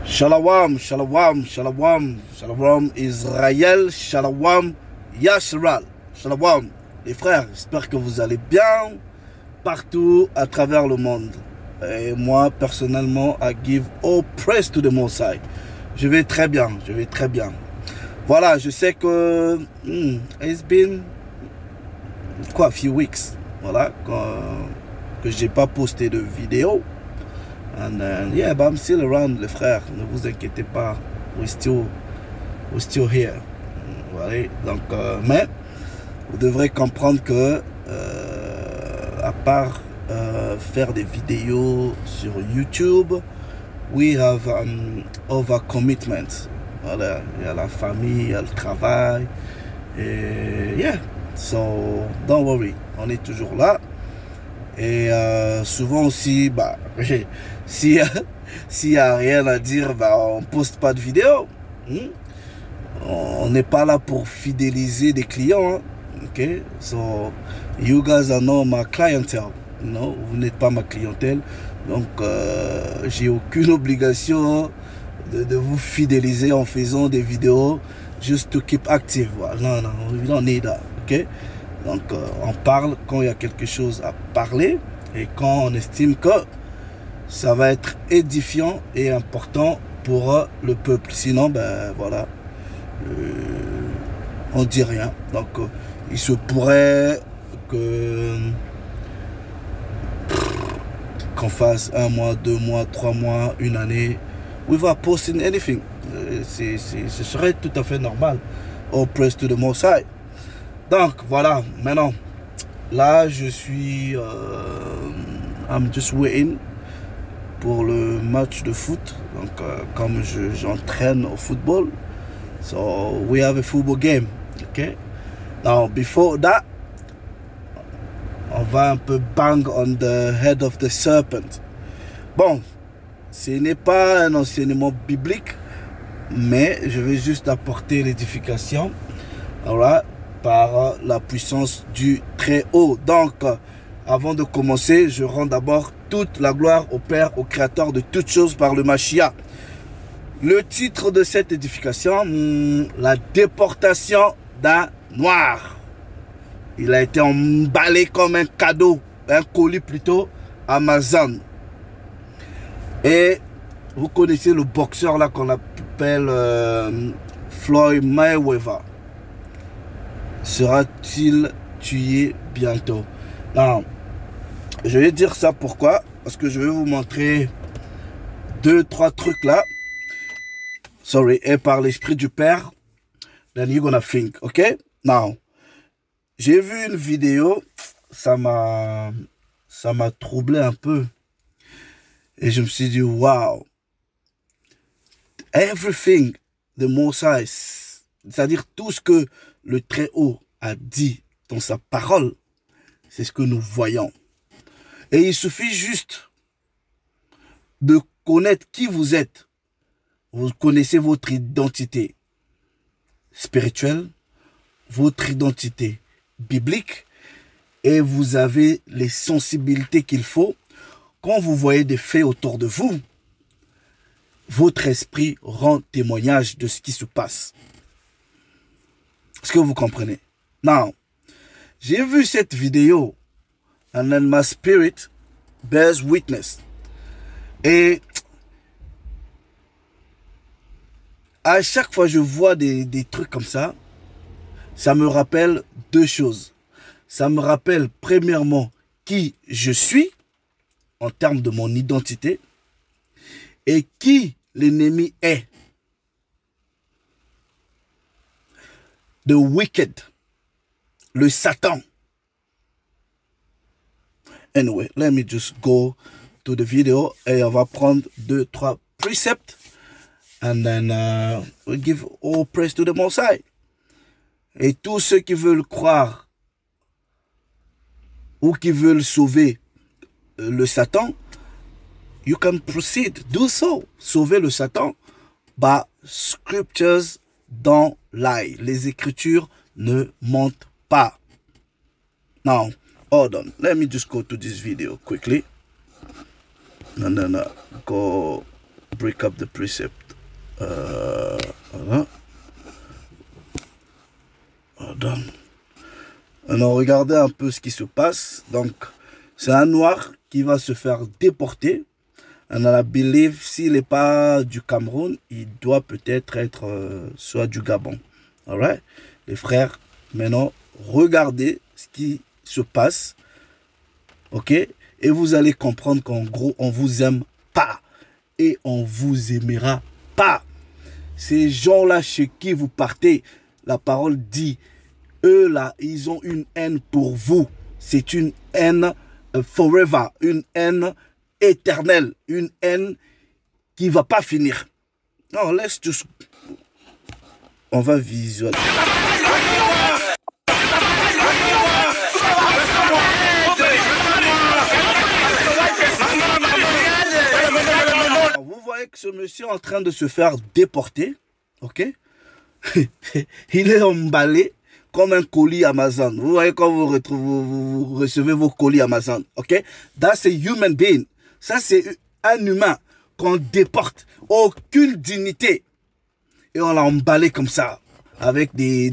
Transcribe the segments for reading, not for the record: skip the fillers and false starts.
Shalom, shalom, shalom, shalom Israël, shalom Yashral, shalom les frères, j'espère que vous allez bien partout à travers le monde. Et moi personnellement, I give all praise to the Most High. Je vais très bien, je vais très bien. Voilà, je sais que it's been a few weeks, voilà, que j'ai pas posté de vidéo. And yeah, but I'm still around, les frères. Ne vous inquiétez pas. We're still here. Voilà. Donc, mais vous devrez comprendre que à part faire des vidéos sur YouTube, we have other commitments. Voilà. Il y a la famille, il y a le travail. Et yeah. So don't worry. On est toujours là. Et souvent aussi, bah, s'il y a rien à dire, bah, on poste pas de vidéo. On n'est pas là pour fidéliser des clients. Ok, so you guys are not my clientele. Non, vous n'êtes pas ma clientèle. Donc, j'ai aucune obligation de vous fidéliser en faisant des vidéos just to keep active. Non, non, we don't need that. Ok. Donc, on parle quand il y a quelque chose à parler et quand on estime que ça va être édifiant et important pour le peuple. Sinon, ben voilà, on dit rien. Donc, il se pourrait qu'on fasse 1 mois, 2 mois, 3 mois, une année, without posting anything. Ce serait tout à fait normal. All praise to the Most High. Donc voilà, maintenant, là je suis, I'm just waiting pour le match de foot. Donc comme j'entraîne au football, so we have a football game, ok. Now before that, on va un peu bang on the head of the serpent. Bon, ce n'est pas un enseignement biblique, mais je vais juste apporter l'édification. Alright. Par la puissance du Très-Haut. Donc, avant de commencer, je rends d'abord toute la gloire au Père, au Créateur de toutes choses par le Mashiach. Le titre de cette édification, la déportation d'un noir. Il a été emballé comme un cadeau, un colis plutôt, Amazon. Et vous connaissez le boxeur là qu'on appelle Floyd Mayweather. Sera-t-il tué bientôt? Non, je vais dire ça pourquoi? Parce que je vais vous montrer 2-3 trucs là. Sorry, et par l'esprit du Père, then you're gonna think, ok? Now, j'ai vu une vidéo, ça m'a troublé un peu. Et je me suis dit, wow, everything the Most High, c'est-à-dire tout ce que le Très-Haut a dit dans sa parole, c'est ce que nous voyons. Et il suffit juste de connaître qui vous êtes. Vous connaissez votre identité spirituelle, votre identité biblique, et vous avez les sensibilités qu'il faut. Quand vous voyez des faits autour de vous, votre esprit rend témoignage de ce qui se passe. Est-ce que vous comprenez? Now, j'ai vu cette vidéo, and then my spirit bears witness. Et à chaque fois que je vois des trucs comme ça, ça me rappelle deux choses. Ça me rappelle premièrement qui je suis en termes de mon identité et qui l'ennemi est. The wicked, le Satan. Anyway, let me just go to the video et on va prendre 2-3 préceptes and then we'll give all praise to the Most High. Et tous ceux qui veulent croire ou qui veulent sauver le Satan, you can proceed, do so. Sauver le Satan, by scriptures don't lie. Les Écritures ne mentent pas. Now, hold on. Let me just go to this video quickly. No. Go break up the precept. Voilà. Voilà. Alors, regardez un peu ce qui se passe. Donc, c'est un noir qui va se faire déporter. And I believe, s'il n'est pas du Cameroun, il doit peut-être être soit du Gabon. Alright? Les frères, maintenant, regardez ce qui se passe. Ok? Et vous allez comprendre qu'en gros, on vous aime pas. Et on vous aimera pas. Ces gens-là chez qui vous partez, la parole dit, eux là, ils ont une haine pour vous. C'est une haine forever, une haine éternelle, une haine qui va pas finir. Non, laisse tout. On va visualiser. Vous voyez que ce monsieur est en train de se faire déporter, ok? Il est emballé comme un colis Amazon. Vous voyez quand vous recevez vos colis Amazon, ok? That's a human being. Ça, c'est un humain qu'on déporte. Aucune dignité. Et on l'a emballé comme ça, avec des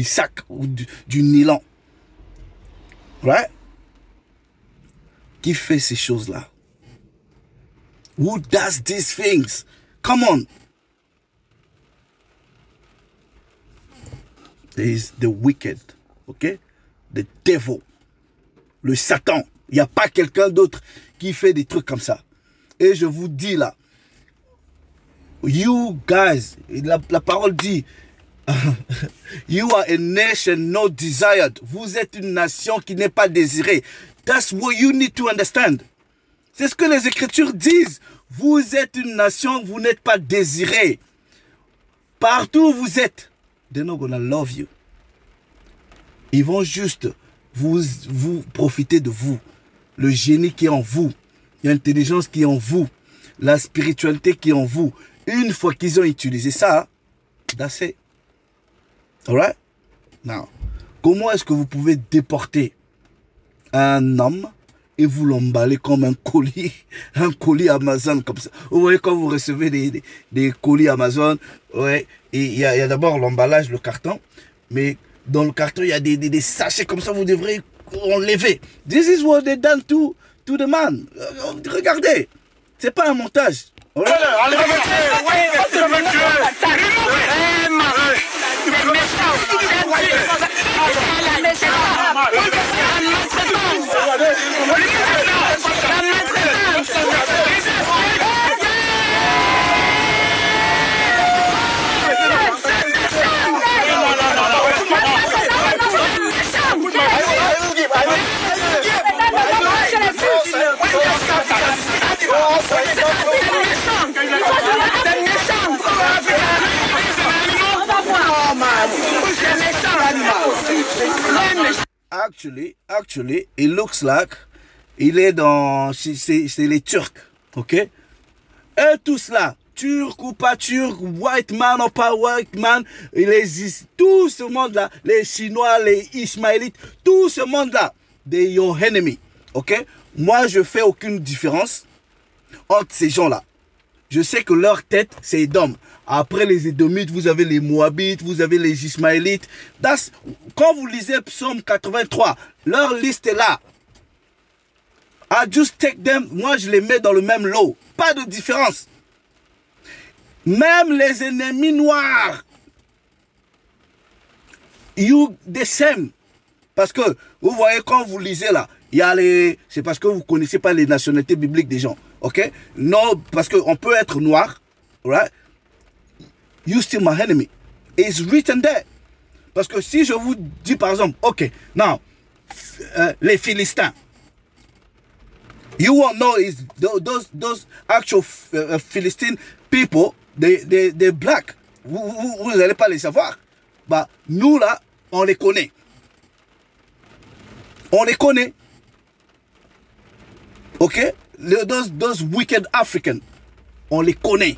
sacs ou du nylon. Right? Qui fait ces choses-là? Who does these things? Come on. There is the wicked, ok? The devil. Le Satan. Il n'y a pas quelqu'un d'autre qui fait des trucs comme ça. Et je vous dis là, you guys, la parole dit, you are a nation not desired. Vous êtes une nation qui n'est pas désirée. That's what you need to understand. C'est ce que les Écritures disent. Vous êtes une nation, vous n'êtes pas désirée. Partout où vous êtes, they're not gonna love you. Ils vont juste vous profiter de vous. Le génie qui est en vous. L'intelligence qui est en vous. La spiritualité qui est en vous. Une fois qu'ils ont utilisé ça, that's it. Alright? Now, comment est-ce que vous pouvez déporter un homme et vous l'emballer comme un colis Amazon comme ça? Vous voyez quand vous recevez des colis Amazon, ouais, et il y a d'abord l'emballage, le carton, mais dans le carton, il y a des sachets comme ça, vous devrez enlever. This is what they done to the man. Regardez, c'est pas un montage. Right? Actually, it looks like il est dans, c'est les Turcs, ok? Et tout cela, Turc ou pas Turc, white man ou pas white man, tout ce monde-là, les Chinois, les Ismaélites, tout ce monde-là, they your enemy, ok? Moi, je fais aucune différence entre ces gens-là. Je sais que leur tête, c'est Édom. Après les Édomites, vous avez les Moabites, vous avez les Ismaélites. Quand vous lisez Psaume 83, leur liste est là. I just take them, moi je les mets dans le même lot. Pas de différence. Même les ennemis noirs, you the same. Parce que, vous voyez, quand vous lisez là, il y a les... C'est parce que vous ne connaissez pas les nationalités bibliques des gens. Ok? Non, parce qu'on peut être noir. Right? You still my enemy. It's written there. Parce que si je vous dis par exemple, ok, now, les Philistins. You won't know is those actual Philistine people, they're black. Vous n'allez pas les savoir. Bah, nous là, on les connaît. On les connaît. Ok? Those wicked Africans, on les connaît.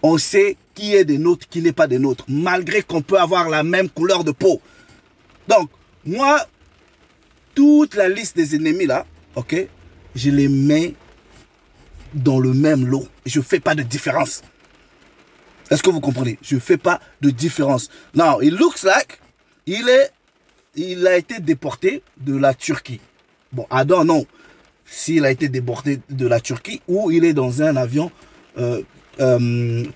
On sait qui est des nôtres, qui n'est pas des nôtres, malgré qu'on peut avoir la même couleur de peau. Donc, moi, toute la liste des ennemis là, ok, je les mets dans le même lot. Je ne fais pas de différence. Est-ce que vous comprenez? Je ne fais pas de différence. Now, it looks like il a été déporté de la Turquie. Bon, I don't know s'il a été déporté de la Turquie ou il est dans un avion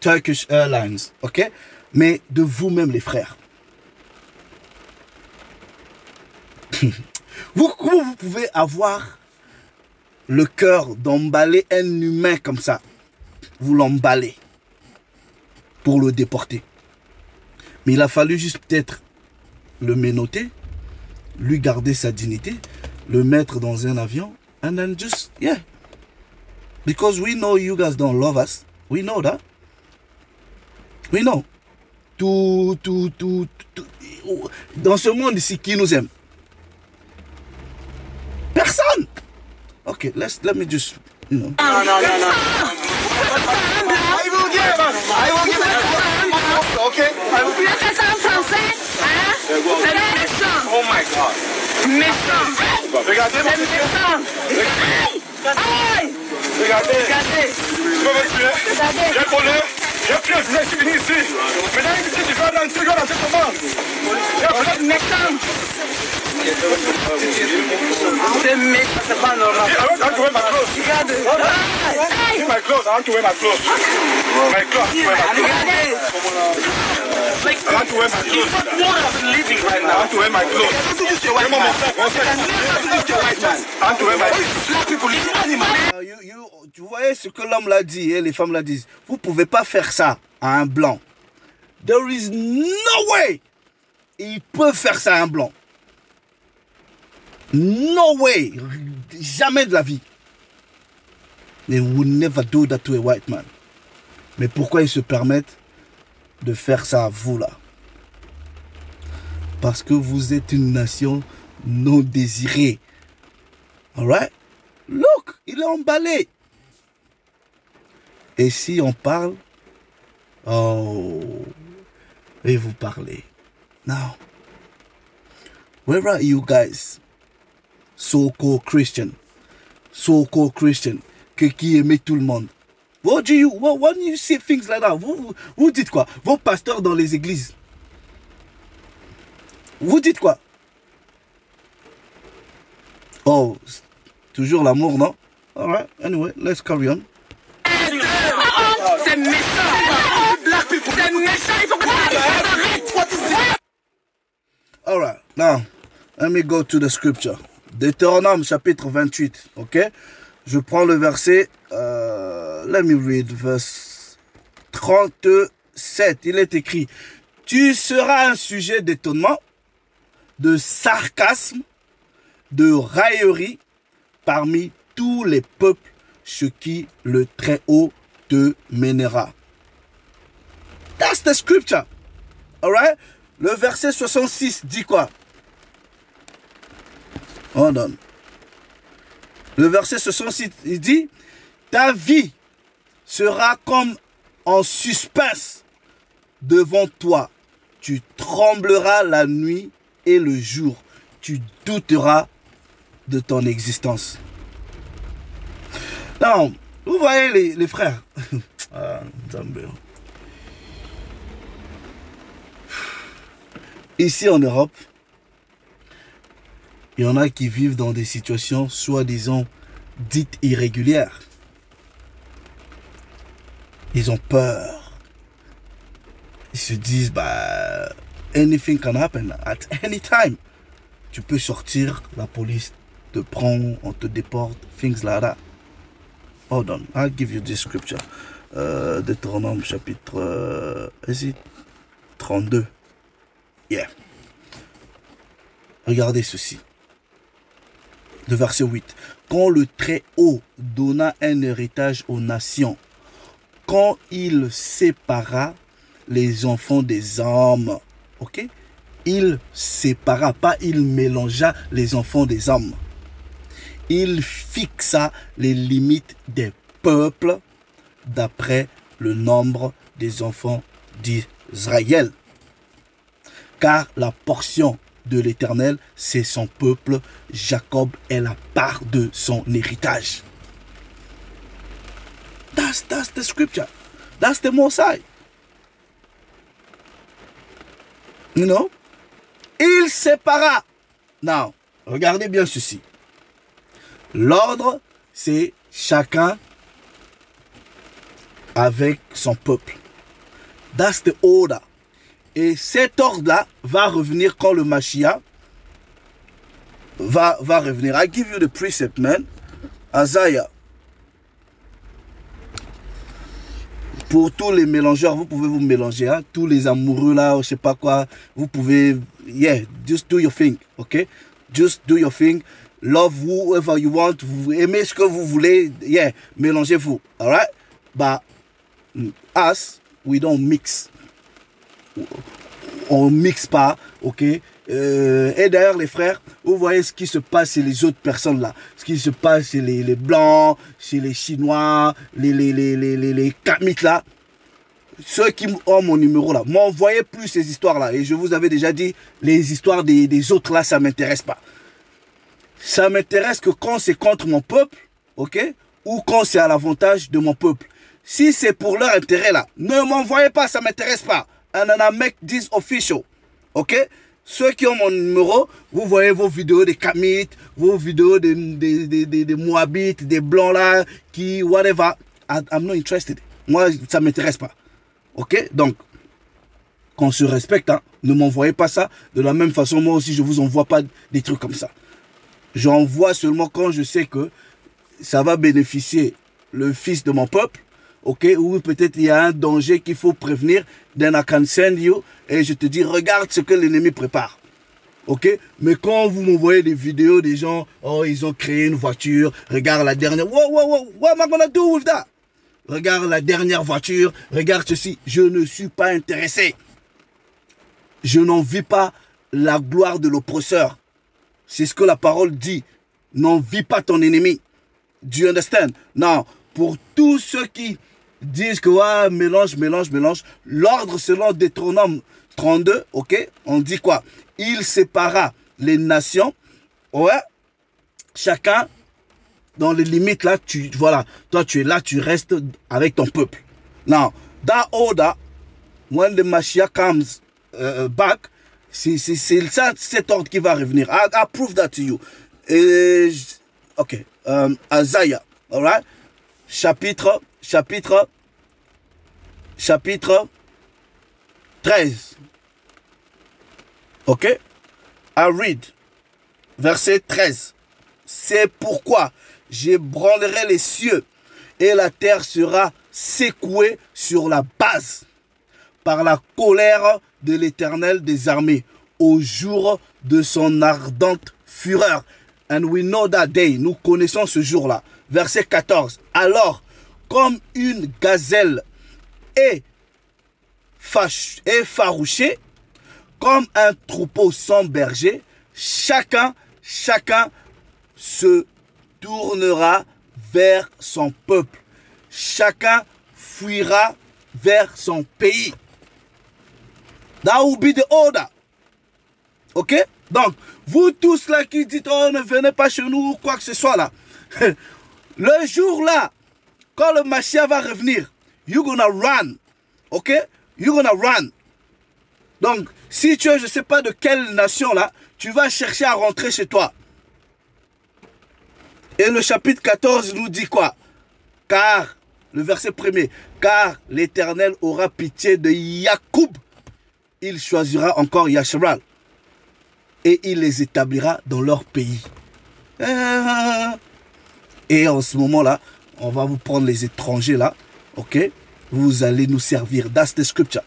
Turkish Airlines. Ok? Mais de vous-même, les frères. Comment vous pouvez avoir le cœur d'emballer un humain comme ça? Vous l'emballez pour le déporter. Mais il a fallu juste peut-être le ménoter, lui garder sa dignité, le mettre dans un avion, and then just, yeah. Because we know you guys don't love us. We know that. We know. Dans ce monde ici, qui nous aime? Personne. Okay, let me just, you know. No. I will give it. Okay. Oh my God. Méchant. Regardez. Regardez. Je connais. Je suis venu ici. Maintenant, tu vas dans ce dans cette commande. Méchant. C'est méchant, c'est pas normal. I want to wear my clothes. Regarde. See my clothes. I want to wear my clothes. My clothes. Regardez. I want to wear my clothes. I want to wear my clothes. I want to wear my clothes. Tu voyez ce que l'homme l'a dit et les femmes l'a disent. Vous ne pouvez pas faire ça à un blanc. There is no way. Il peut faire ça à un blanc. No way. Jamais de la vie. They would never do that to a white man. Mais pourquoi ils se permettent de faire ça à vous là? Parce que vous êtes une nation non désirée. Alright? Look, il est emballé. Et si on parle, oh, et vous parlez. Now, where are you guys? So-called Christian, qui aimait tout le monde. When you say things like that, vous dites quoi? Vos pasteurs dans les églises, vous dites quoi? Oh, toujours l'amour, non? Alright, anyway, let's carry on. C'est méchant. Black people. C'est méchant, il faut que ça arrête. Alright, now, let me go to the scripture. Deutéronome chapitre 28, ok? Je prends le verset, let me read, verse 37. Il est écrit, tu seras un sujet d'étonnement, de sarcasme, de raillerie parmi tous les peuples chez qui le Très-Haut te mènera. That's the scripture. Alright? Le verset 66 dit quoi? Hold on. Le verset 66, il dit, ta vie sera comme en suspense devant toi. Tu trembleras la nuit et le jour. Tu douteras de ton existence. Non, vous voyez les frères. Ici en Europe, il y en a qui vivent dans des situations soi-disant dites irrégulières. Ils ont peur. Ils se disent, bah, anything can happen at any time. Tu peux sortir, la police te prend, on te déporte, things like that. Hold on, I'll give you this scripture. Deutéronome chapitre 32. Yeah. Regardez ceci. De verset 8. Quand le Très-Haut donna un héritage aux nations, quand il sépara les enfants des hommes, ok? Il sépara, pas il mélangea les enfants des hommes. Il fixa les limites des peuples d'après le nombre des enfants d'Israël. Car la portion de l'Éternel, c'est son peuple. Jacob est la part de son héritage. That's the scripture. That's the Mosai. You know? Il sépara. Now, regardez bien ceci. L'ordre, c'est chacun avec son peuple. That's the order. Et cet ordre-là va revenir quand le Mashiach va revenir. I give you the precept, man. Isaiah. Pour tous les mélangeurs, vous pouvez vous mélanger. Hein? Tous les amoureux là, je sais pas quoi, vous pouvez, yeah, just do your thing, ok? Just do your thing. Love whoever you want. Vous aimez ce que vous voulez, yeah, mélangez-vous, alright? But us, we don't mix. On mixe pas, ok? Et d'ailleurs, les frères, vous voyez ce qui se passe chez les autres personnes là. Ce qui se passe chez les Blancs, chez les Chinois, les Kamites là. Ceux qui ont mon numéro là, m'envoyez plus ces histoires là. Et je vous avais déjà dit, les histoires des autres là, ça m'intéresse pas. Ça m'intéresse que quand c'est contre mon peuple, ok? Ou quand c'est à l'avantage de mon peuple. Si c'est pour leur intérêt là, ne m'envoyez pas, ça m'intéresse pas. And then I make this official. Ok? Ceux qui ont mon numéro, vous voyez vos vidéos des Kamites, vos vidéos des Moabites, des Blancs là, qui, whatever. I'm not interested. Moi, ça ne m'intéresse pas. Ok? Donc, qu'on se respecte, hein, ne m'envoyez pas ça. De la même façon, moi aussi, je ne vous envoie pas des trucs comme ça. J'envoie seulement quand je sais que ça va bénéficier le fils de mon peuple. Ok, ou peut-être il y a un danger qu'il faut prévenir, then I can send you, et je te dis, regarde ce que l'ennemi prépare. Ok, mais quand vous m'envoyez des vidéos des gens, oh, ils ont créé une voiture, regarde la dernière, what am I gonna do with that? Regarde la dernière voiture, regarde ceci, je ne suis pas intéressé. Je n'envie pas la gloire de l'oppresseur. C'est ce que la parole dit. N'envie pas ton ennemi. Do you understand? Non, pour tous ceux qui disent que ouais, mélange. L'ordre selon Deutéronome 32, ok? On dit quoi? Il sépara les nations. Ouais. Chacun dans les limites là, voilà. Toi, tu es là, tu restes avec ton peuple. Now, that order, when the Mashiach comes back, c'est cet ordre qui va revenir. I prove that to you. Ok. Isaiah, all right? Chapitre 13. Ok? I read. Verset 13. C'est pourquoi j'ébranlerai les cieux et la terre sera secouée sur la base par la colère de l'Éternel des armées au jour de son ardente fureur. And we know that day. Nous connaissons ce jour-là. Verset 14. Alors, comme une gazelle effarouchée, comme un troupeau sans berger, chacun se tournera vers son peuple. Chacun fuira vers son pays. That will be the order. Ok? Donc, vous tous là qui dites, oh, ne venez pas chez nous ou quoi que ce soit là. Le jour là, quand le Mashiach va revenir, you're gonna run. Ok? You're gonna run. Donc, si tu es, je ne sais pas de quelle nation là, tu vas chercher à rentrer chez toi. Et le chapitre 14 nous dit quoi? Car, le verset 1er, car l'Éternel aura pitié de Yacoub, il choisira encore Yasharal, et il les établira dans leur pays. Et en ce moment-là, on va vous prendre les étrangers là, ok? Vous allez nous servir. That's the scripture.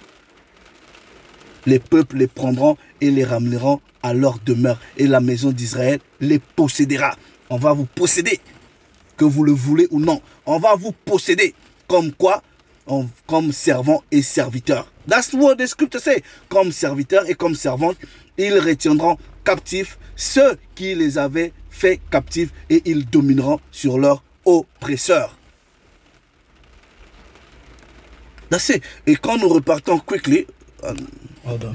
Les peuples les prendront et les ramèneront à leur demeure. Et la maison d'Israël les possédera. On va vous posséder. Que vous le voulez ou non. On va vous posséder. Comme quoi? Comme servants et serviteurs. That's what the scripture say. Comme serviteurs et comme servantes, ils retiendront captifs ceux qui les avaient fait captifs et ils domineront sur leurs oppresseurs. That's it. Et quand nous repartons quickly, hold on.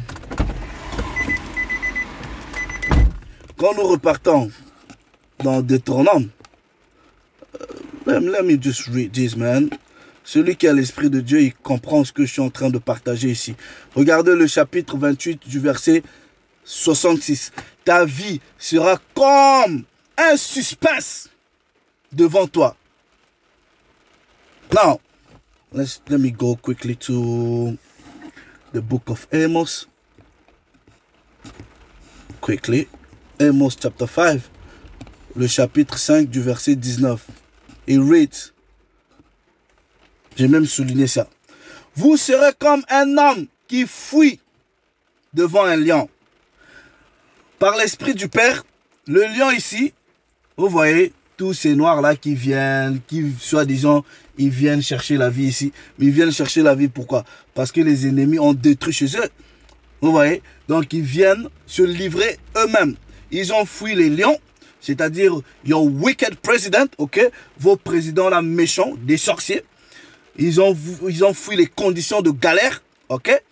Quand nous repartons dans Deutéronome, let me just read this, man. Celui qui a l'Esprit de Dieu, il comprend ce que je suis en train de partager ici. Regardez le chapitre 28 du verset 66. Ta vie sera comme un suspense devant toi. Now, let me go quickly to the book of Amos. Quickly. Amos chapter 5. Le chapitre 5 du verset 19. It reads. J'ai même souligné ça. Vous serez comme un homme qui fuit devant un lion. Par l'Esprit du Père, le lion ici, vous voyez, tous ces noirs-là qui viennent, qui, soi-disant, ils viennent chercher la vie ici. Mais ils viennent chercher la vie, pourquoi? Parce que les ennemis ont détruit chez eux. Vous voyez? Donc, ils viennent se livrer eux-mêmes. Ils ont fui les lions, c'est-à-dire, your wicked president, ok? Vos présidents là méchants, des sorciers. Ils ont fui les conditions de galère, ok?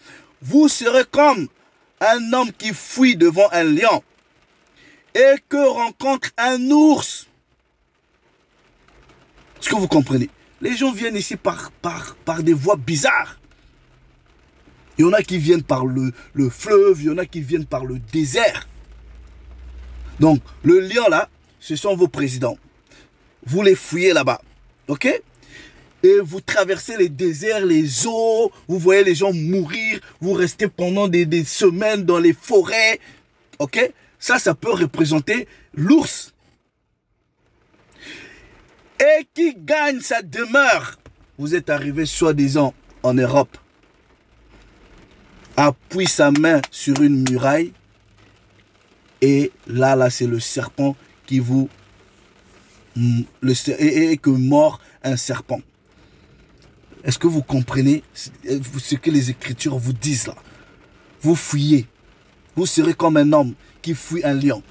Vous serez comme un homme qui fuit devant un lion et que rencontre un ours. Est-ce que vous comprenez? Les gens viennent ici par des voies bizarres. Il y en a qui viennent par le fleuve, il y en a qui viennent par le désert. Donc, le lion là, ce sont vos présidents. Vous les fouillez là-bas, ok? Et vous traversez les déserts, les eaux, vous voyez les gens mourir, vous restez pendant des semaines dans les forêts, ok? Ça peut représenter l'ours. Et qui gagne sa demeure. Vous êtes arrivé soi-disant en Europe, appuie sa main sur une muraille, et là c'est le serpent qui vous... et que mord un serpent. Est-ce que vous comprenez ce que les Écritures vous disent là? Vous fuyez. Vous serez comme un homme qui fuit un lion.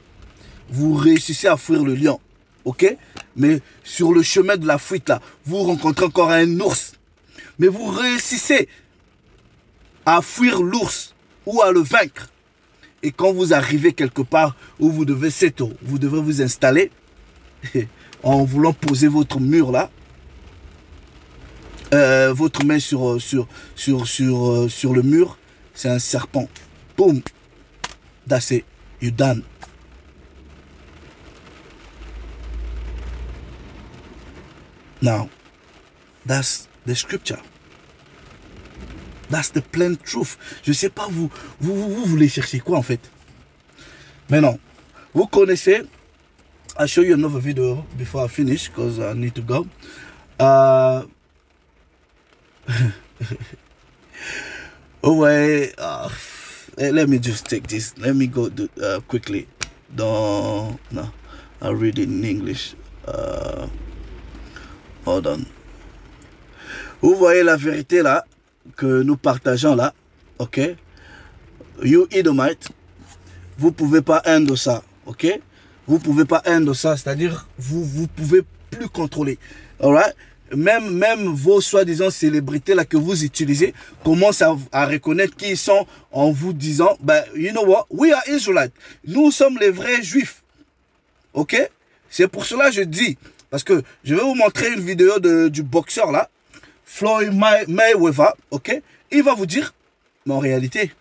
Vous réussissez à fuir le lion. Ok? Mais sur le chemin de la fuite là, vous rencontrez encore un ours. Mais vous réussissez à fuir l'ours ou à le vaincre. Et quand vous arrivez quelque part où vous devez vous installer, en voulant poser votre mur là, votre main sur le mur, c'est un serpent. Boom. That's it. You're done. Now, that's the scripture. That's the plain truth. Je sais pas, vous voulez chercher quoi en fait? Mais non. Vous connaissez. I'll show you another video before I finish because I need to go. Let me just take this. Let me go quickly. No, I'll read it in English. Hold on. Vous voyez la vérité là que nous partageons là, ok? You Edomite, vous pouvez pas handle ça, ok? Vous pouvez pas handle ça, c'est-à-dire vous pouvez plus contrôler, alright? Même vos soi-disant célébrités là que vous utilisez commencent à reconnaître qui ils sont en vous disant, ben, you know what, we are Israelites. Nous sommes les vrais juifs. Ok? C'est pour cela que je dis, parce que je vais vous montrer une vidéo du boxeur là, Floyd Mayweather, ok? Il va vous dire, mais en réalité,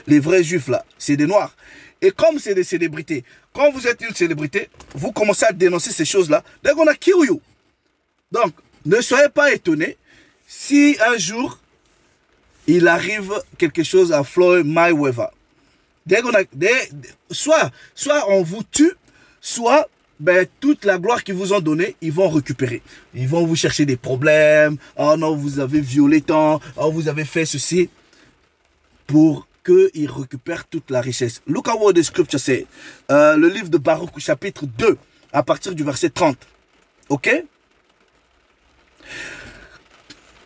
les vrais juifs là, c'est des noirs. Et comme c'est des célébrités, quand vous êtes une célébrité, vous commencez à dénoncer ces choses-là, they're gonna kill you. Donc, ne soyez pas étonnés si un jour, il arrive quelque chose à Floyd Mayweather. Soit on vous tue, soit ben, toute la gloire qu'ils vous ont donnée, ils vont récupérer. Ils vont vous chercher des problèmes. Oh non, vous avez violé tant. Oh, vous avez fait ceci. Pour qu'ils récupèrent toute la richesse. Look at what the scripture say. Le livre de Baruch, chapitre 2, à partir du verset 30. Ok?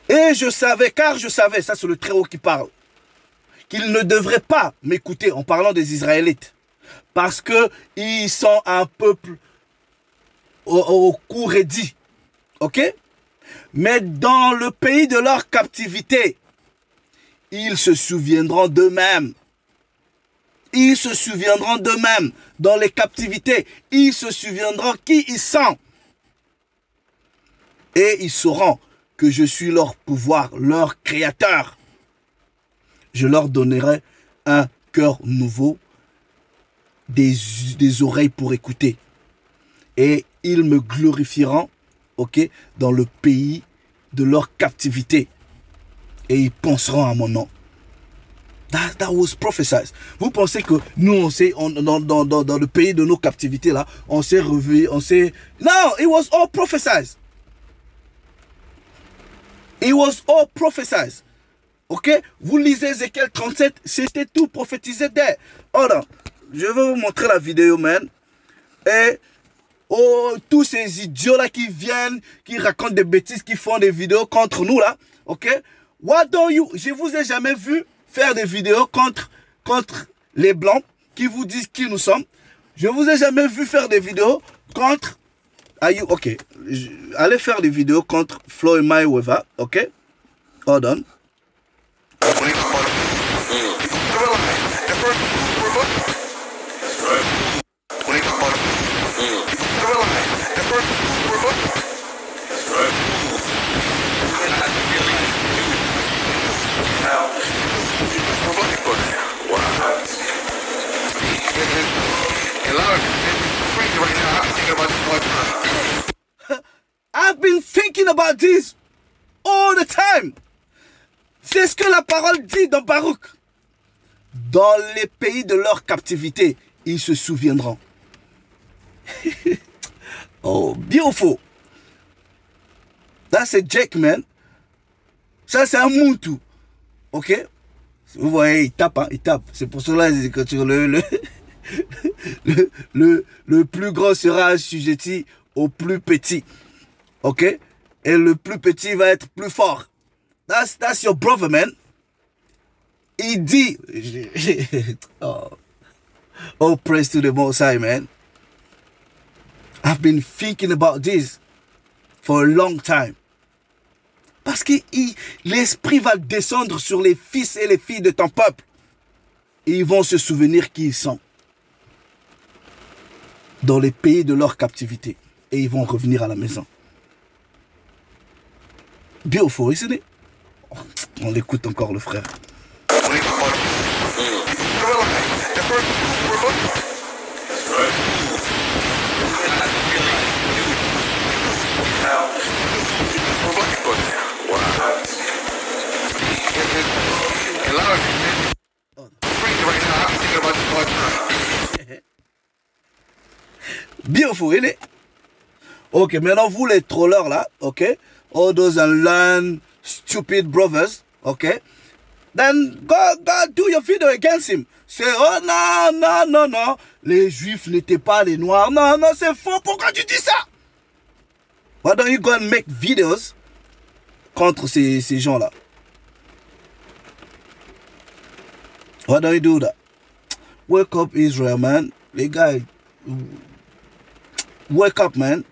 Et je savais, car je savais, ça c'est le Très-Haut qui parle, qu'ils ne devraient pas m'écouter en parlant des Israélites. Parce qu'ils sont un peuple au court et dit. Ok? Mais dans le pays de leur captivité, ils se souviendront d'eux-mêmes. Ils se souviendront d'eux-mêmes. Dans les captivités, ils se souviendront qui ils sont. Et ils sauront que je suis leur pouvoir, leur créateur. Je leur donnerai un cœur nouveau, des oreilles pour écouter. Et ils me glorifieront, ok, dans le pays de leur captivité. Et ils penseront à mon nom. That was prophesied. Vous pensez que nous, on sait, dans le pays de nos captivités, là, on s'est revu, on s'est... No, it was all prophesied. It was all prophesied. Ok? Vous lisez Ézéchiel 37, c'était tout prophétisé there. Hold on. Je vais vous montrer la vidéo, man. Et tous ces idiots-là qui viennent, qui racontent des bêtises, qui font des vidéos contre nous, là. Ok? What do you... Je vous ai jamais vu faire des vidéos contre les Blancs qui vous disent qui nous sommes. Je vous ai jamais vu faire des vidéos contre... Ok. Allez faire des vidéos contre Floyd Mayweather. Ok? Hold on. I've been thinking about this all the time. C'est ce que la parole dit dans Baruch. Dans les pays de leur captivité, ils se souviendront. Oh, beautiful. That's a Jake, man. Ça, c'est un Moutou. Ok? Vous voyez, il tape, hein, il tape. C'est pour cela que le plus grand sera assujetti au plus petit. Ok? Et le plus petit va être plus fort. That's your brother, man. Il dit... oh, praise to the Most High, man. I've been thinking about this for a long time. Parce que l'esprit va descendre sur les fils et les filles de ton peuple. Et ils vont se souvenir qui ils sont. Dans les pays de leur captivité. Et ils vont revenir à la maison. Beautiful, isn't it? On l'écoute encore, le frère. Beautiful, isn't it? Ok, maintenant vous les trollers là, ok? All those unlearned, stupid brothers, okay? Then go do your video against him. Say, oh non, les juifs n'étaient pas les noirs. Non, c'est faux. Pourquoi tu dis ça? Why don't you go and make videos contre ces gens-là? Why don't you do that? Wake up, Israel, man. Les gars, wake up, man.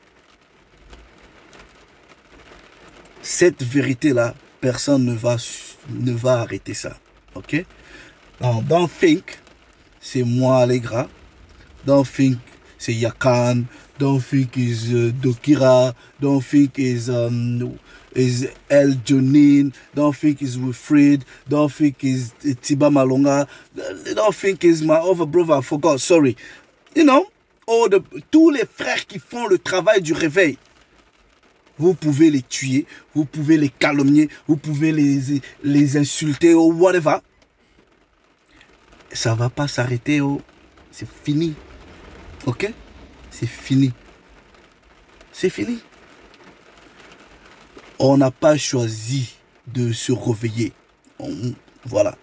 Cette vérité-là, personne ne va arrêter ça. Ok? Non, don't think, c'est moi les gras. Don't think, c'est Yakan. Don't think is Dokira. Don't think is El Jonin. Don't think is Wilfred. Don't think is Tiba Malonga. Don't think is my other brother. I forgot. Sorry. You know, tous les frères qui font le travail du réveil. Vous pouvez les tuer, vous pouvez les calomnier, vous pouvez les insulter ou whatever. Ça ne va pas s'arrêter. C'est fini. Ok? C'est fini. C'est fini. On n'a pas choisi de se réveiller. Voilà.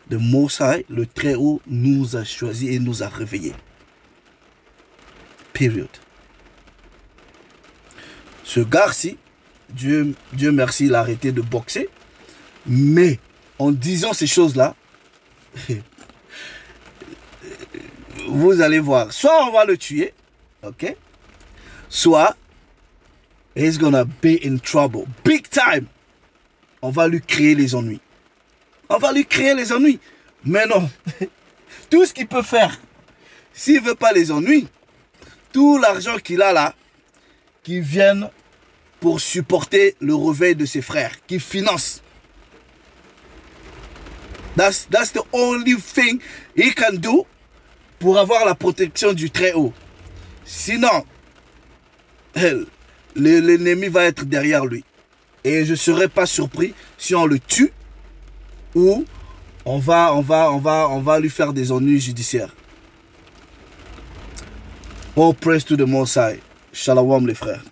Le Most High, le Très-Haut, nous a choisi et nous a réveillés. Period. Ce gars-ci, Dieu merci, il a arrêté de boxer. Mais en disant ces choses-là, vous allez voir. Soit on va le tuer, ok? Soit, he's gonna be in trouble. Big time. On va lui créer les ennuis. On va lui créer les ennuis. Mais non. Tout ce qu'il peut faire, s'il ne veut pas les ennuis, tout l'argent qu'il a là, qui vienne pour supporter le réveil de ses frères, qui finance. That's the only thing he can do pour avoir la protection du Très-Haut. Sinon, l'ennemi va être derrière lui. Et je ne serais pas surpris si on le tue ou on va lui faire des ennuis judiciaires. All praise to the Most High. Shalom les frères.